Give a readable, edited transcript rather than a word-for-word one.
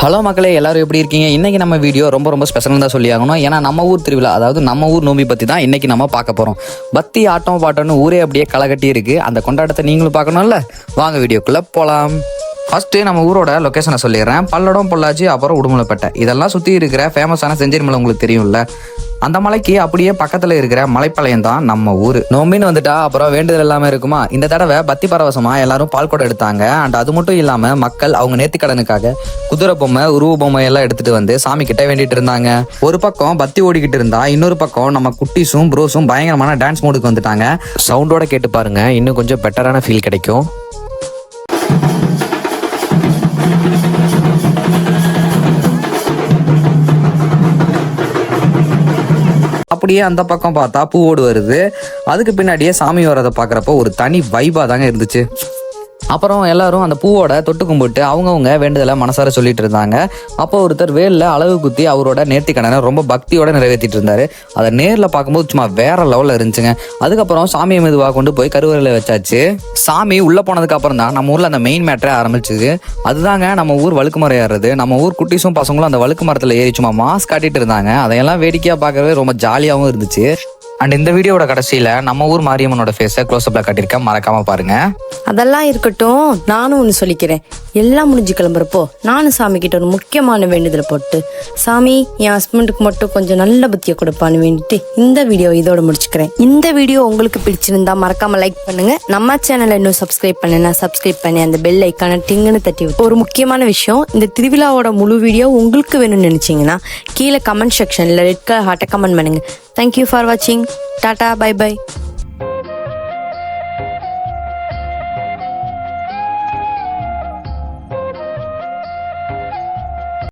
Hello மக்களே, எல்லாரும் எப்படி இருக்கீங்க? இன்றைக்கி நம்ம வீடியோ ரொம்ப ஸ்பெஷலாக தான் சொல்லி ஆகணும். ஏன்னா நம்ம ஊர் திருவிழா, அதாவது நம்ம ஊர் நோம்பி பற்றி தான் இன்றைக்கி நம்ம பார்க்க போகிறோம். பத்தி ஆட்டம் பாட்டம்னு ஊரே அப்படியே களகட்டி இருக்குது. அந்த கொண்டாட்டத்தை நீங்களும் பார்க்கணும்ல, வாங்க வீடியோக்குள்ளே போகலாம். ஃபஸ்ட்டு நம்ம ஊரோட லொக்கேஷனை சொல்லிடுறேன். பல்லடம், பொள்ளாச்சி, அப்புறம் உடுமலைப்பேட்டை, இதெல்லாம் சுற்றி இருக்கிற ஃபேமஸான செஞ்சேரி மலை உங்களுக்கு தெரியும்ல. அந்த மலைக்கு அப்படியே பக்கத்தில் இருக்கிற மலைப்பாளையம் தான் நம்ம ஊர். நோம்பின்னு வந்துட்டா அப்புறம் வேண்டுதல் எல்லாமே இருக்குமா. இந்த தடவை பத்தி பரவசமா எல்லாரும் பால் குடம் எடுத்தாங்க. அண்ட் அது மட்டும் இல்லாமல் மக்கள் அவங்க நேர்த்திக்கடனுக்காக குதிரை பொம்மை, உருவ பொம்மை எல்லாம் எடுத்துட்டு வந்து சாமி கிட்ட வேண்டிட்டு இருந்தாங்க. ஒரு பக்கம் பத்தி ஓடிக்கிட்டு இருந்தா, இன்னொரு பக்கம் நம்ம குட்டிஸும் ப்ரோஸும் பயங்கரமான டான்ஸ் மோடுக்கு வந்துட்டாங்க. சவுண்டோட கேட்டு பாருங்க, இன்னும் கொஞ்சம் பெட்டரான ஃபீல் கிடைக்கும். அப்படியே அந்த பக்கம் பார்த்தா பூவோடு வருது. அதுக்கு பின்னாடியே சாமி வரதை பார்க்குறப்போ ஒரு தனி வைபாக தாங்க இருந்துச்சு. அப்புறம் எல்லாரும் அந்த பூவோட தொட்டு கும்பிட்டு அவங்கவுங்க வேண்டுதலை மனசார சொல்லிட்டு இருந்தாங்க. அப்போ ஒருத்தர் வேலில் அளவு குத்தி அவரோட நேர்த்திக்கடனை ரொம்ப பக்தியோட நிறைவேற்றிட்டு இருந்தாரு. அதை நேரில் பார்க்கும்போது சும்மா வேற லெவலில் இருந்துச்சுங்க. அதுக்கப்புறம் சாமியை மெதுவாக கொண்டு போய் கருவறையில் வச்சாச்சு. சாமி உள்ளே போனதுக்கு அப்புறம் தான் நம்ம ஊரில் அந்த மெயின் மேட்டரே ஆரம்பிச்சுது. அதுதாங்க நம்ம ஊர் வழுக்கு மரம் ஏறுறது. நம்ம ஊர் குட்டிஸும் பசங்களும் அந்த வழுக்கு மரத்தில் ஏறி சும்மா மாஸ்க் காட்டிட்டு இருந்தாங்க. அதையெல்லாம் வேடிக்கையாக பார்க்கவே ரொம்ப ஜாலியாகவும் இருந்துச்சு. அண்ட் இந்த வீடியோட கடைசியில் நம்ம ஊர் மாரியம்மனோட ஃபேஸை க்ளோஸ்அப்பில் காட்டியிருக்கேன், மறக்காமல் பாருங்கள். அதெல்லாம் இருக்கட்டும், நானும் ஒன்று சொல்லிக்கிறேன். எல்லாம் முடிஞ்சு கிளம்புறப்போ நானும் சாமி கிட்ட ஒரு முக்கியமான வேண்டுதலை போட்டு, சாமி என் ஹஸ்பண்டுக்கு மட்டும் கொஞ்சம் நல்ல புத்தியை கொடுப்பான்னு வேண்டிட்டு இந்த வீடியோ இதோட முடிச்சுக்கிறேன். இந்த வீடியோ உங்களுக்கு பிடிச்சிருந்தா மறக்காம லைக் பண்ணுங்க. நம்ம சேனலை இன்னும் சப்ஸ்கிரைப் பண்ணுன்னா சப்ஸ்கிரைப் பண்ணி அந்த பெல் ஐக்கான டிங்குன்னு தட்டி விட்டு. ஒரு முக்கியமான விஷயம், இந்த திருவிழாவோட முழு வீடியோ உங்களுக்கு வேணும்னு நினைச்சீங்கன்னா கீழே கமெண்ட் செக்ஷன்ல ரெட் கலர் ஹார்ட்டை கமெண்ட் பண்ணுங்க. தேங்க்யூ ஃபார் வாட்சிங். டாடா, பை பை.